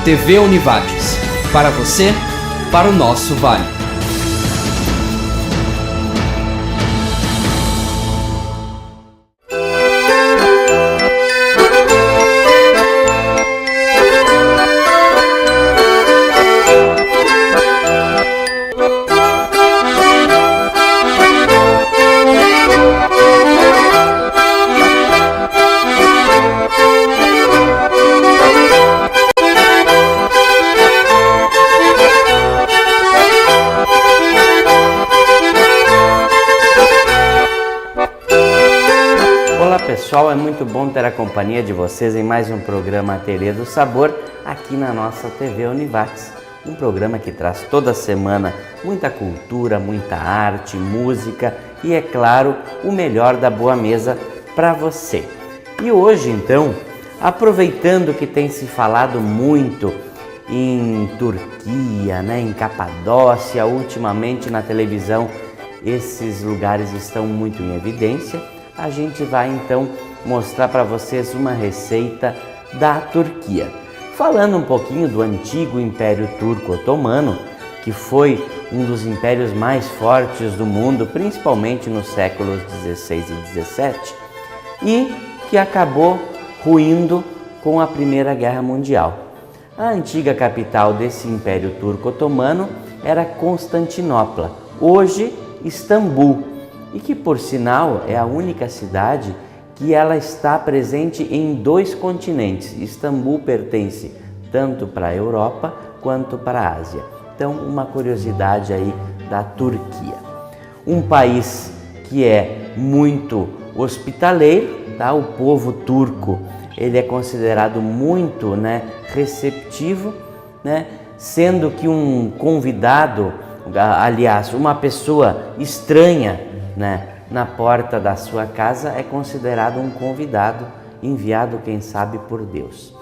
TV Univates. Para você, para o nosso vale. Pessoal, é muito bom ter a companhia de vocês em mais um programa Ateliê do Sabor aqui na nossa TV Univates. Um programa que traz toda semana muita cultura, muita arte, música e, é claro, o melhor da boa mesa para você. E hoje, então, aproveitando que tem se falado muito em Turquia, em Capadócia, ultimamente na televisão, esses lugares estão muito em evidência. A gente vai então mostrar para vocês uma receita da Turquia. Falando um pouquinho do antigo Império Turco Otomano, que foi um dos impérios mais fortes do mundo, principalmente nos séculos 16 e 17, e que acabou ruindo com a Primeira Guerra Mundial. A antiga capital desse Império Turco Otomano era Constantinopla, hoje Istambul, e que, por sinal, é a única cidade que ela está presente em 2 continentes. Istambul pertence tanto para a Europa quanto para a Ásia. Então, uma curiosidade aí da Turquia. Um país que é muito hospitaleiro, tá? O povo turco, ele é considerado muito, receptivo, sendo que um convidado, aliás, uma pessoa estranha, na porta da sua casa é considerado um convidado enviado, quem sabe, por Deus.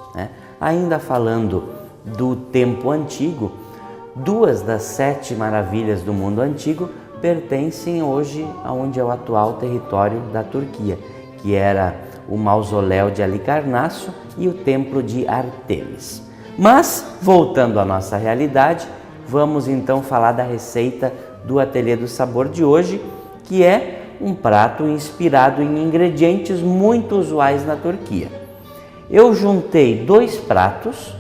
Ainda falando do tempo antigo, 2 das 7 maravilhas do mundo antigo pertencem hoje aonde é o atual território da Turquia, que era o mausoléu de Halicarnasso e o templo de Ártemis. Mas, voltando à nossa realidade, vamos então falar da receita do Ateliê do Sabor de hoje, que é um prato inspirado em ingredientes muito usuais na Turquia. Eu juntei 2 pratos,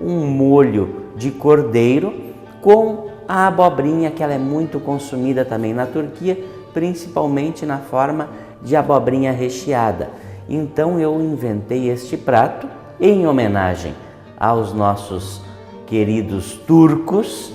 um molho de cordeiro com a abobrinha, que ela é muito consumida também na Turquia, principalmente na forma de abobrinha recheada. Então eu inventei este prato em homenagem aos nossos queridos turcos,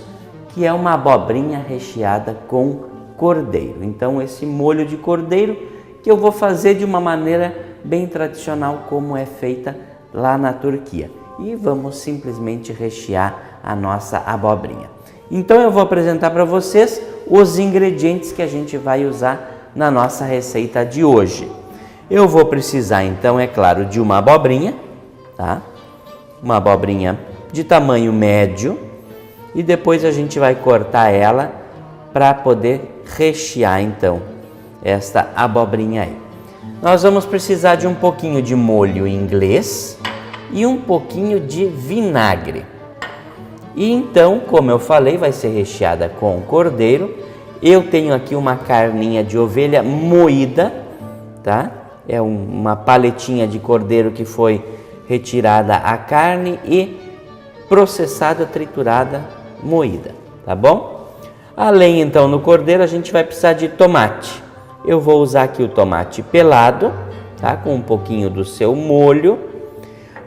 que é uma abobrinha recheada com cordeiro. Então esse molho de cordeiro que eu vou fazer de uma maneira bem tradicional, como é feita lá na Turquia. E vamos simplesmente rechear a nossa abobrinha. Então eu vou apresentar para vocês os ingredientes que a gente vai usar na nossa receita de hoje. Eu vou precisar então, é claro, de uma abobrinha, tá? Uma abobrinha de tamanho médio, e depois a gente vai cortar ela para poder rechear então esta abobrinha aí. Nós vamos precisar de um pouquinho de molho inglês e um pouquinho de vinagre. E então, como eu falei, vai ser recheada com cordeiro. Eu tenho aqui uma carninha de ovelha moída, tá? É uma paletinha de cordeiro que foi retirada a carne e processada, triturada, moída, tá bom? Além então no cordeiro, a gente vai precisar de tomate. Eu vou usar aqui o tomate pelado, tá? Com um pouquinho do seu molho.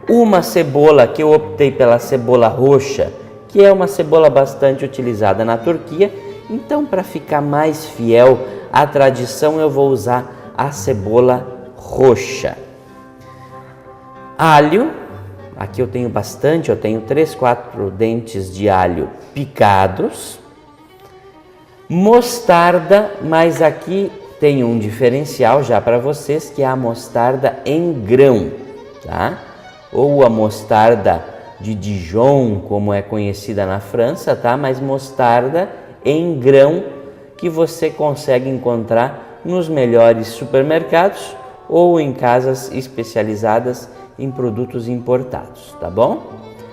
Uma cebola, que eu optei pela cebola roxa, que é uma cebola bastante utilizada na Turquia. Então, para ficar mais fiel à tradição, eu vou usar a cebola roxa. Alho, aqui eu tenho bastante, eu tenho 3, 4 dentes de alho picados. Mostarda, mas aqui tem um diferencial já para vocês, que é a mostarda em grão, tá? Ou a mostarda de Dijon, como é conhecida na França, tá? Mas mostarda em grão, que você consegue encontrar nos melhores supermercados ou em casas especializadas em produtos importados, tá bom?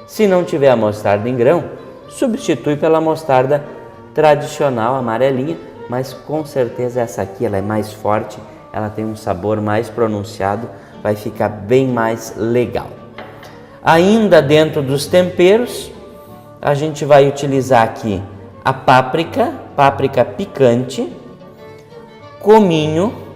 Se não tiver a mostarda em grão, substitui pela mostarda tradicional amarelinha, mas com certeza essa aqui ela é mais forte, ela tem um sabor mais pronunciado, vai ficar bem mais legal. Ainda dentro dos temperos, a gente vai utilizar aqui a páprica picante, cominho,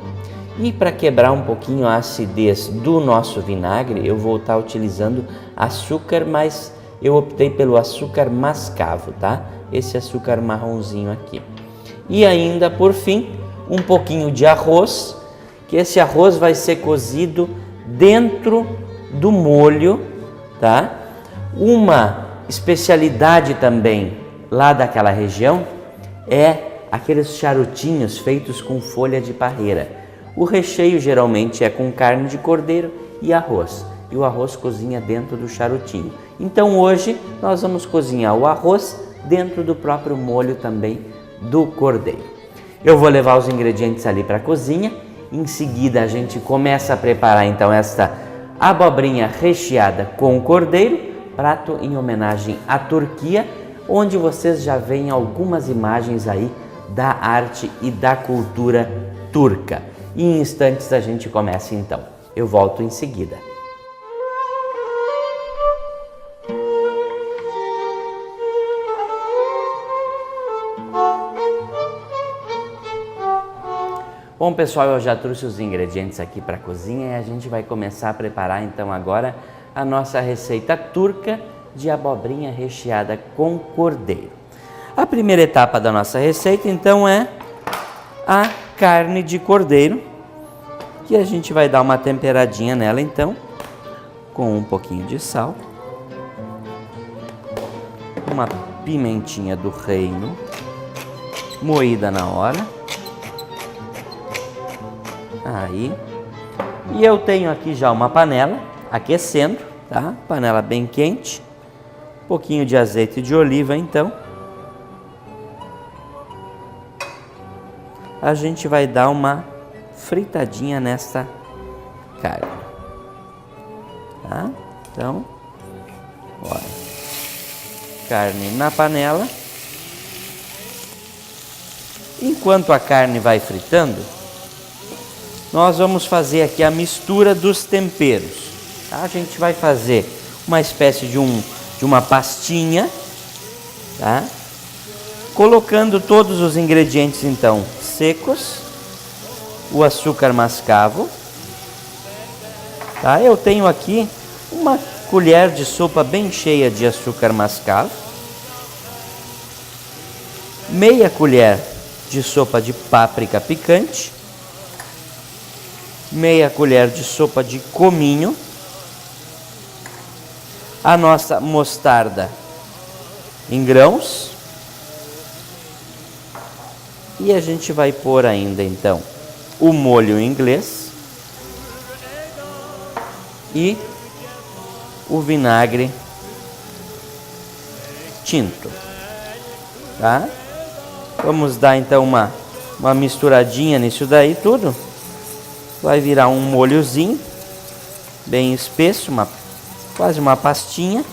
e para quebrar um pouquinho a acidez do nosso vinagre, eu vou estar utilizando açúcar, mas eu optei pelo açúcar mascavo, tá? Esse açúcar marronzinho aqui. E ainda, por fim, um pouquinho de arroz, que esse arroz vai ser cozido dentro do molho, tá? Uma especialidade também lá daquela região é aqueles charutinhos feitos com folha de parreira. O recheio geralmente é com carne de cordeiro e arroz. E o arroz cozinha dentro do charutinho. Então hoje nós vamos cozinhar o arroz dentro do próprio molho também do cordeiro. Eu vou levar os ingredientes ali para a cozinha. Em seguida a gente começa a preparar então esta abobrinha recheada com cordeiro, prato em homenagem à Turquia, onde vocês já veem algumas imagens aí da arte e da cultura turca. E em instantes a gente começa então. Eu volto em seguida. Bom pessoal, eu já trouxe os ingredientes aqui para a cozinha e a gente vai começar a preparar então agora a nossa receita turca de abobrinha recheada com cordeiro. A primeira etapa da nossa receita então é a carne de cordeiro, que a gente vai dar uma temperadinha nela então, com um pouquinho de sal, uma pimentinha do reino, moída na hora, aí, e eu tenho aqui já uma panela aquecendo, tá? Panela bem quente, um pouquinho de azeite de oliva então, a gente vai dar uma fritadinha nesta carne, tá? Então, olha, carne na panela. Enquanto a carne vai fritando, nós vamos fazer aqui a mistura dos temperos, tá? A gente vai fazer uma espécie de uma pastinha, tá? Colocando todos os ingredientes então secos, o açúcar mascavo, tá? Eu tenho aqui uma colher de sopa bem cheia de açúcar mascavo, meia colher de sopa de páprica picante, meia colher de sopa de cominho, a nossa mostarda em grãos, e a gente vai pôr ainda então o molho inglês e o vinagre tinto, tá? Vamos dar então uma misturadinha nisso daí tudo. Vai virar um molhozinho bem espesso, quase uma pastinha.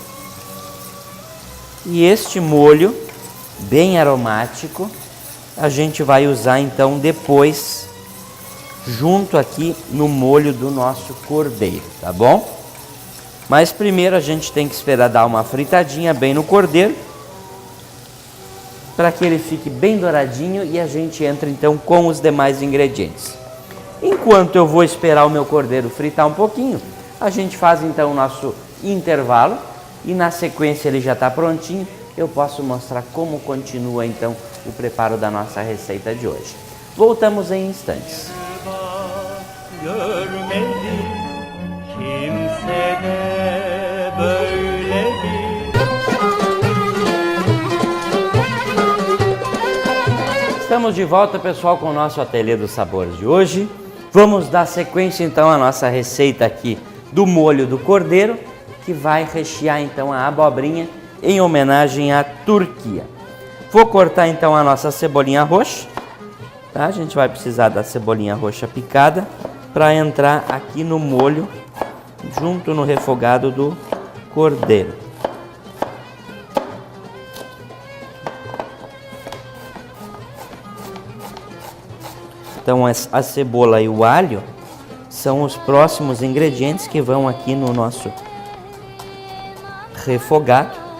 E este molho bem aromático a gente vai usar então depois junto aqui no molho do nosso cordeiro, tá bom? Mas primeiro a gente tem que esperar dar uma fritadinha bem no cordeiro, para que ele fique bem douradinho e a gente entra então com os demais ingredientes. Enquanto eu vou esperar o meu cordeiro fritar um pouquinho, a gente faz então o nosso intervalo e na sequência ele já está prontinho, eu posso mostrar como continua então o preparo da nossa receita de hoje. Voltamos em instantes. Estamos de volta, pessoal, com o nosso Ateliê dos Sabores de hoje. Vamos dar sequência então à nossa receita aqui do molho do cordeiro, que vai rechear então a abobrinha em homenagem à Turquia. Vou cortar então a nossa cebolinha roxa, tá? A gente vai precisar da cebolinha roxa picada para entrar aqui no molho, junto no refogado do cordeiro. Então a cebola e o alho são os próximos ingredientes que vão aqui no nosso refogado.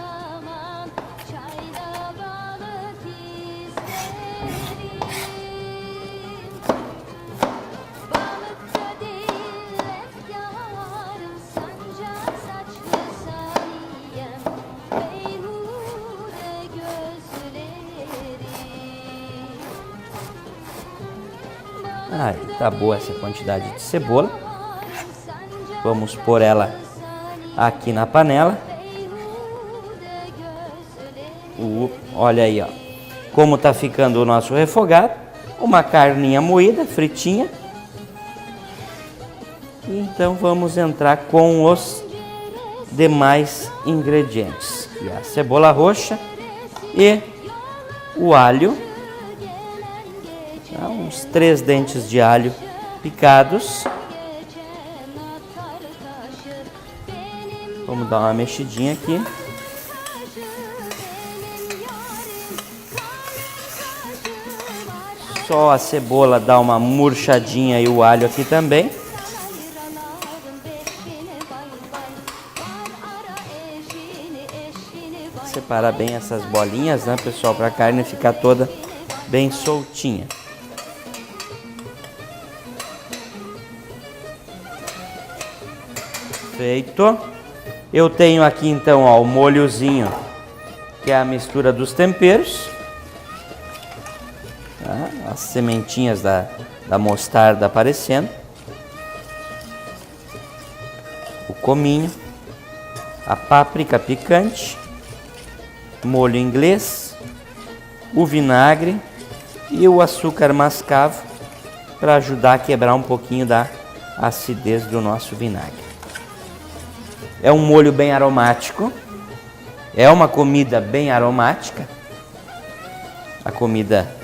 Aí, tá boa essa quantidade de cebola. Vamos pôr ela aqui na panela. Olha aí, ó, como tá ficando o nosso refogado. Uma carninha moída, fritinha. Então vamos entrar com os demais ingredientes. E a cebola roxa e o alho. Uns 3 dentes de alho picados. Vamos dar uma mexidinha aqui. Só a cebola dá uma murchadinha e o alho aqui também. Separar bem essas bolinhas, né, pessoal, para a carne ficar toda bem soltinha. Feito. Eu tenho aqui então, ó, o molhozinho, que é a mistura dos temperos. Tá? As sementinhas da mostarda aparecendo. O cominho. A páprica picante. Molho inglês. O vinagre. E o açúcar mascavo, para ajudar a quebrar um pouquinho da acidez do nosso vinagre. É um molho bem aromático, é uma comida bem aromática, a comida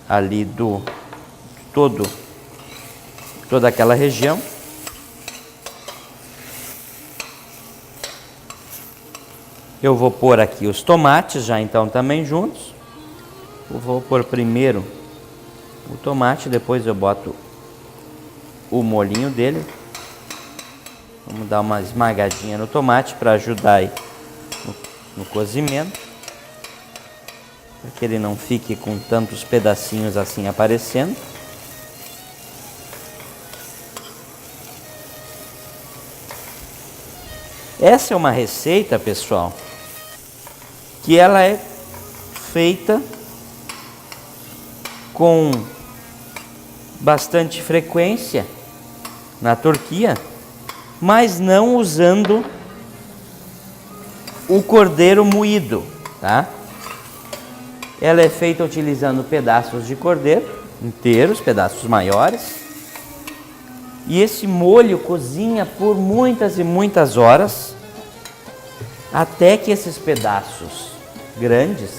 ali toda aquela região. Eu vou pôr aqui os tomates já então também juntos. Eu vou pôr primeiro o tomate, depois eu boto o molhinho dele. Vamos dar uma esmagadinha no tomate para ajudar aí no cozimento, para que ele não fique com tantos pedacinhos assim aparecendo. Essa é uma receita, pessoal, que ela é feita com bastante frequência na Turquia, mas não usando o cordeiro moído, tá? Ela é feita utilizando pedaços de cordeiro inteiros, pedaços maiores. E esse molho cozinha por muitas e muitas horas, até que esses pedaços grandes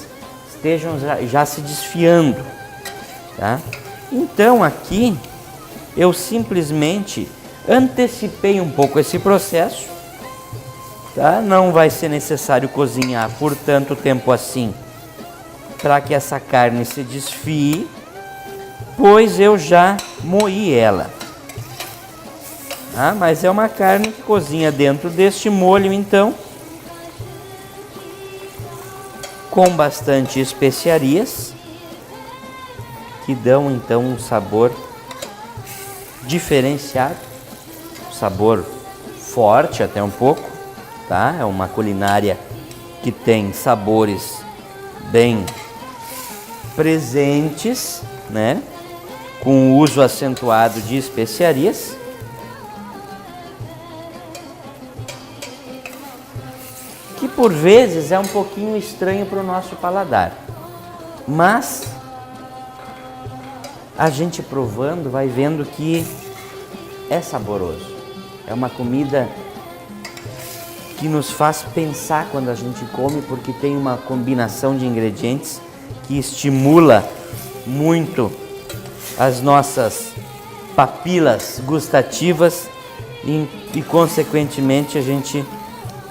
estejam já se desfiando, tá? Então aqui eu simplesmente antecipei um pouco esse processo, tá? Não vai ser necessário cozinhar por tanto tempo assim para que essa carne se desfie, pois eu já moí ela. Mas é uma carne que cozinha dentro deste molho, então, com bastante especiarias, que dão então um sabor diferenciado, sabor forte até um pouco, tá? É uma culinária que tem sabores bem presentes, né? Com o uso acentuado de especiarias. Que por vezes é um pouquinho estranho para o nosso paladar, mas a gente provando vai vendo que é saboroso. É uma comida que nos faz pensar quando a gente come, porque tem uma combinação de ingredientes que estimula muito as nossas papilas gustativas e consequentemente a gente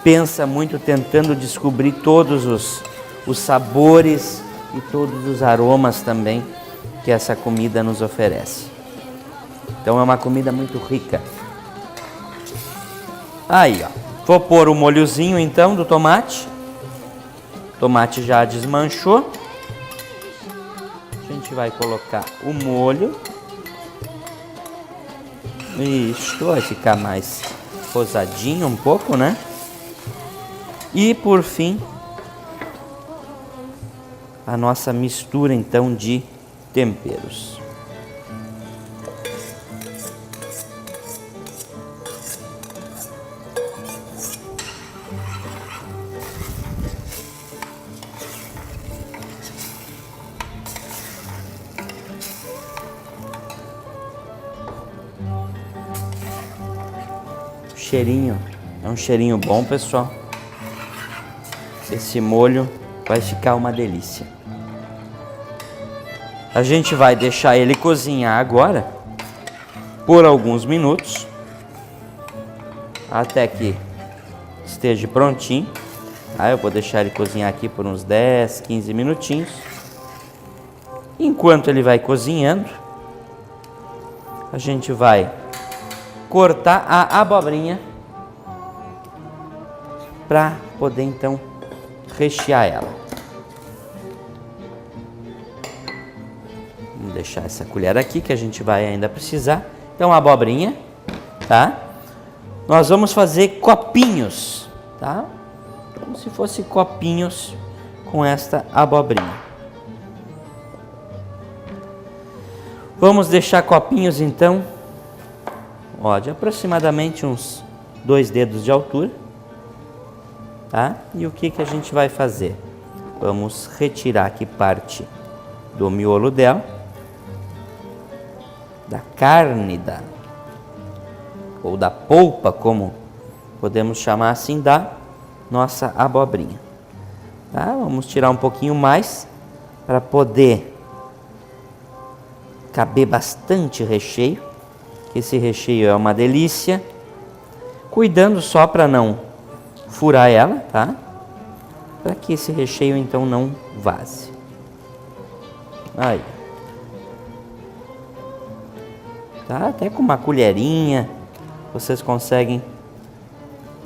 pensa muito tentando descobrir todos os sabores e todos os aromas também que essa comida nos oferece. Então é uma comida muito rica. Aí, ó, vou pôr o molhozinho então do tomate. O tomate já desmanchou. A gente vai colocar o molho. Isso, vai ficar mais rosadinho um pouco, né? E por fim, a nossa mistura então de temperos. Cheirinho, é um cheirinho bom, pessoal. Esse molho vai ficar uma delícia. A gente vai deixar ele cozinhar agora por alguns minutos até que esteja prontinho. Aí eu vou deixar ele cozinhar aqui por uns 10, 15 minutinhos. Enquanto ele vai cozinhando, a gente vai cortar a abobrinha para poder então rechear ela. Vamos deixar essa colher aqui que a gente vai ainda precisar. Então a abobrinha, tá? Nós vamos fazer copinhos, tá? Como se fosse copinhos com esta abobrinha. Vamos deixar copinhos então, ó, de aproximadamente uns 2 dedos de altura, tá? E o que a gente vai fazer? Vamos retirar aqui parte do miolo dela, da carne ou da polpa, como podemos chamar assim, da nossa abobrinha, tá? Vamos tirar um pouquinho mais para poder caber bastante recheio. Esse recheio é uma delícia, cuidando só para não furar ela, tá? Para que esse recheio então não vaze. Aí, tá? Até com uma colherinha vocês conseguem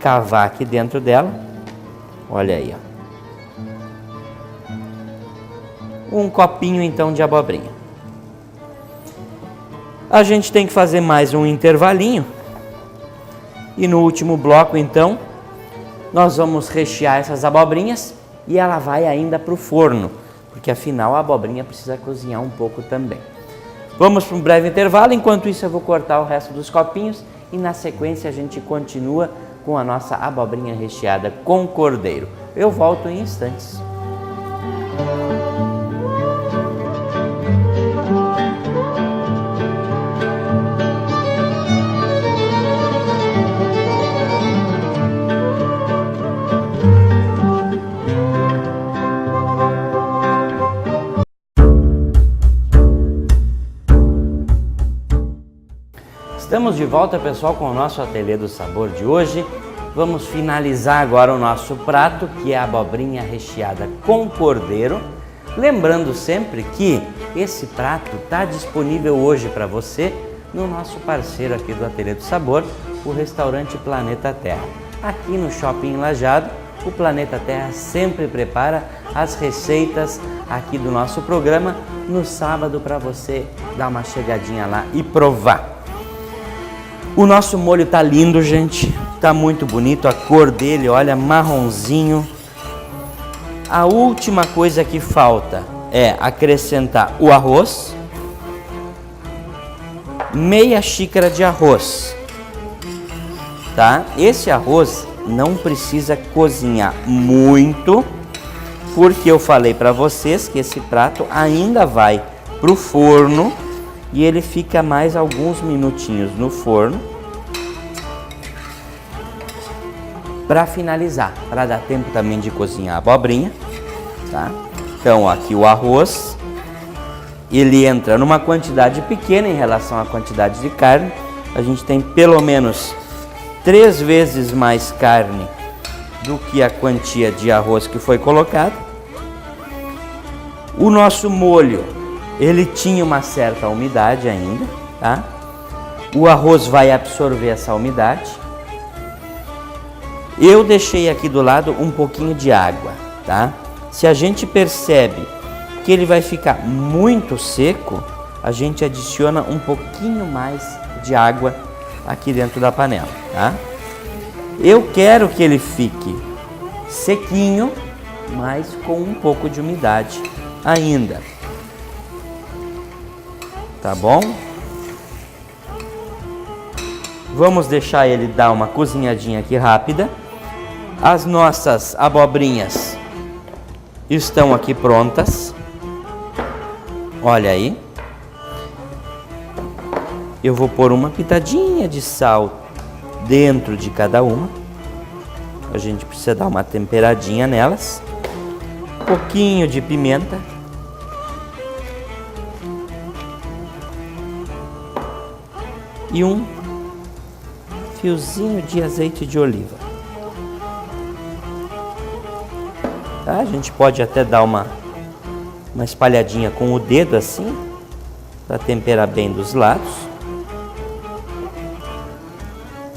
cavar aqui dentro dela. Olha aí, ó. Um copinho então de abobrinha. A gente tem que fazer mais um intervalinho. E no último bloco, então, nós vamos rechear essas abobrinhas e ela vai ainda para o forno, porque afinal a abobrinha precisa cozinhar um pouco também. Vamos para um breve intervalo, enquanto isso eu vou cortar o resto dos copinhos e na sequência a gente continua com a nossa abobrinha recheada com cordeiro. Eu volto em instantes. Estamos de volta, pessoal, com o nosso Ateliê do Sabor de hoje. Vamos finalizar agora o nosso prato, que é a abobrinha recheada com cordeiro. Lembrando sempre que esse prato está disponível hoje para você no nosso parceiro aqui do Ateliê do Sabor, o restaurante Planeta Terra. Aqui no Shopping Lajeado, o Planeta Terra sempre prepara as receitas aqui do nosso programa no sábado para você dar uma chegadinha lá e provar. O nosso molho tá lindo, gente, tá muito bonito, a cor dele, olha, marronzinho. A última coisa que falta é acrescentar o arroz, meia xícara de arroz, tá? Esse arroz não precisa cozinhar muito, porque eu falei para vocês que esse prato ainda vai pro forno. E ele fica mais alguns minutinhos no forno para finalizar, para dar tempo também de cozinhar a abobrinha, tá? Então aqui o arroz, ele entra numa quantidade pequena em relação à quantidade de carne. A gente tem pelo menos 3 vezes mais carne do que a quantia de arroz que foi colocado. O nosso molho Ele tinha uma certa umidade ainda, tá? O arroz vai absorver essa umidade. Eu deixei aqui do lado um pouquinho de água, tá? Se a gente percebe que ele vai ficar muito seco, a gente adiciona um pouquinho mais de água aqui dentro da panela, tá? Eu quero que ele fique sequinho, mas com um pouco de umidade ainda. Tá bom? Vamos deixar ele dar uma cozinhadinha aqui rápida. As nossas abobrinhas estão aqui prontas. Olha aí. Eu vou pôr uma pitadinha de sal dentro de cada uma. A gente precisa dar uma temperadinha nelas. Um pouquinho de pimenta. E um fiozinho de azeite de oliva. Tá? A gente pode até dar uma espalhadinha com o dedo assim, para temperar bem dos lados.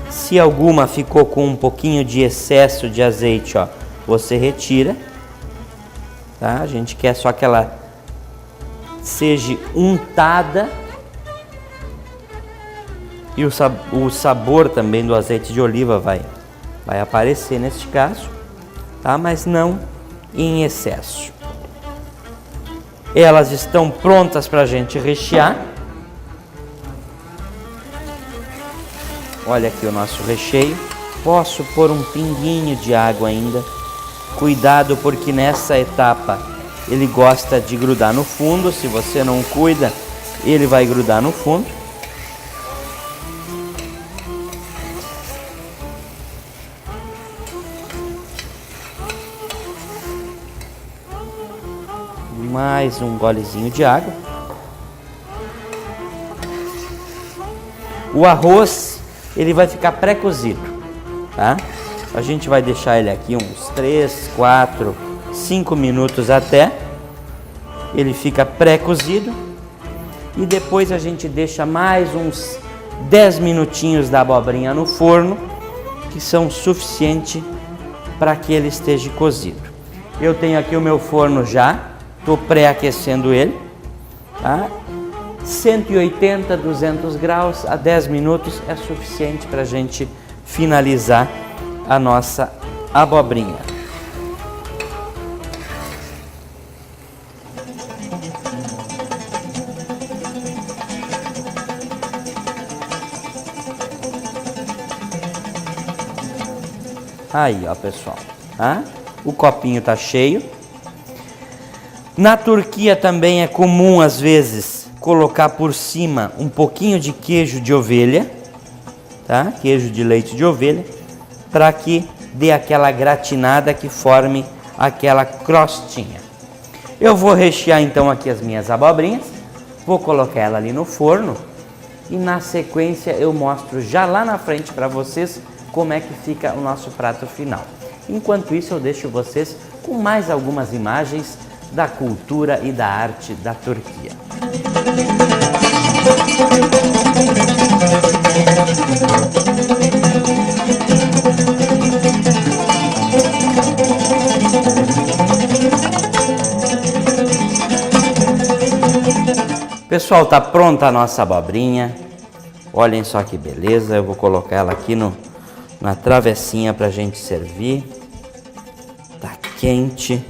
Se alguma ficou com um pouquinho de excesso de azeite, ó, você retira. Tá? A gente quer só que ela seja untada. E o sabor também do azeite de oliva vai aparecer neste caso, tá? Mas não em excesso. Elas estão prontas para a gente rechear. Olha aqui o nosso recheio. Posso pôr um pinguinho de água ainda. Cuidado, porque nessa etapa ele gosta de grudar no fundo. Se você não cuida, ele vai grudar no fundo. Mais um golezinho de água. O arroz, ele vai ficar pré-cozido, tá? A gente vai deixar ele aqui uns 3, 4, 5 minutos até. Ele fica pré-cozido. E depois a gente deixa mais uns 10 minutinhos da abobrinha no forno, que são suficientes para que ele esteja cozido. Eu tenho aqui o meu forno já. Estou pré-aquecendo ele, tá? 180, 200 graus a 10 minutos é suficiente para a gente finalizar a nossa abobrinha. Aí, ó, pessoal, tá? O copinho tá cheio. Na Turquia também é comum, às vezes, colocar por cima um pouquinho de queijo de ovelha, tá? Queijo de leite de ovelha, para que dê aquela gratinada que forme aquela crostinha. Eu vou rechear então aqui as minhas abobrinhas, vou colocar ela ali no forno e na sequência eu mostro já lá na frente para vocês como é que fica o nosso prato final. Enquanto isso, eu deixo vocês com mais algumas imagens da cultura e da arte da Turquia. Pessoal, tá pronta a nossa abobrinha. Olhem só que beleza. Eu vou colocar ela aqui na travessinha para a gente servir. Tá quente.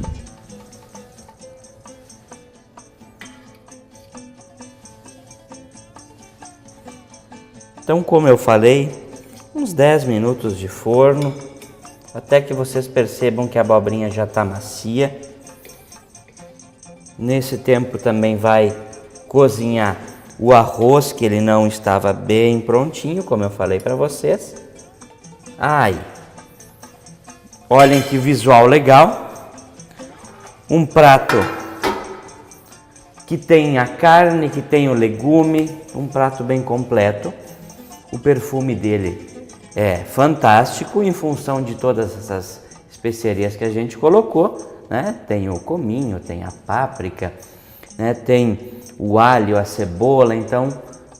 Então, como eu falei, uns 10 minutos de forno, até que vocês percebam que a abobrinha já está macia. Nesse tempo também vai cozinhar o arroz, que ele não estava bem prontinho, como eu falei para vocês. Ai, olhem que visual legal. Um prato que tem a carne, que tem o legume, um prato bem completo. O perfume dele é fantástico em função de todas essas especiarias que a gente colocou, né? Tem o cominho, tem a páprica, né? Tem o alho, a cebola, então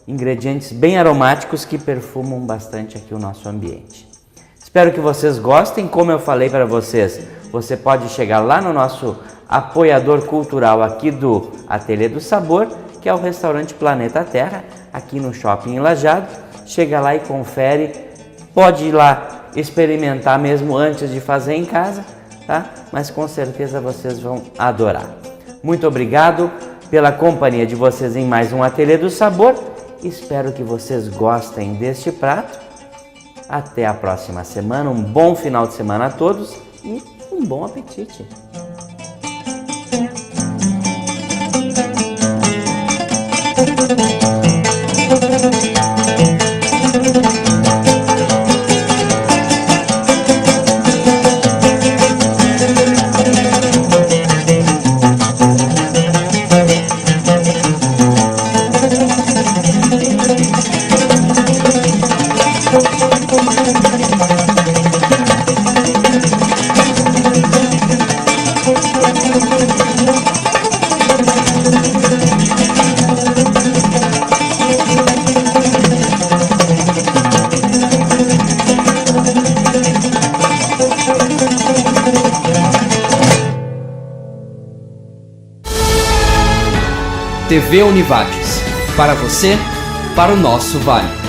ingredientes bem aromáticos que perfumam bastante aqui o nosso ambiente. Espero que vocês gostem. Como eu falei para vocês, você pode chegar lá no nosso apoiador cultural aqui do Ateliê do Sabor, que é o restaurante Planeta Terra, aqui no Shopping Lajado. Chega lá e confere, pode ir lá experimentar mesmo antes de fazer em casa, tá? Mas com certeza vocês vão adorar. Muito obrigado pela companhia de vocês em mais um Ateliê do Sabor. Espero que vocês gostem deste prato. Até a próxima semana, um bom final de semana a todos e um bom apetite! TV Univates, para você, para o nosso vale.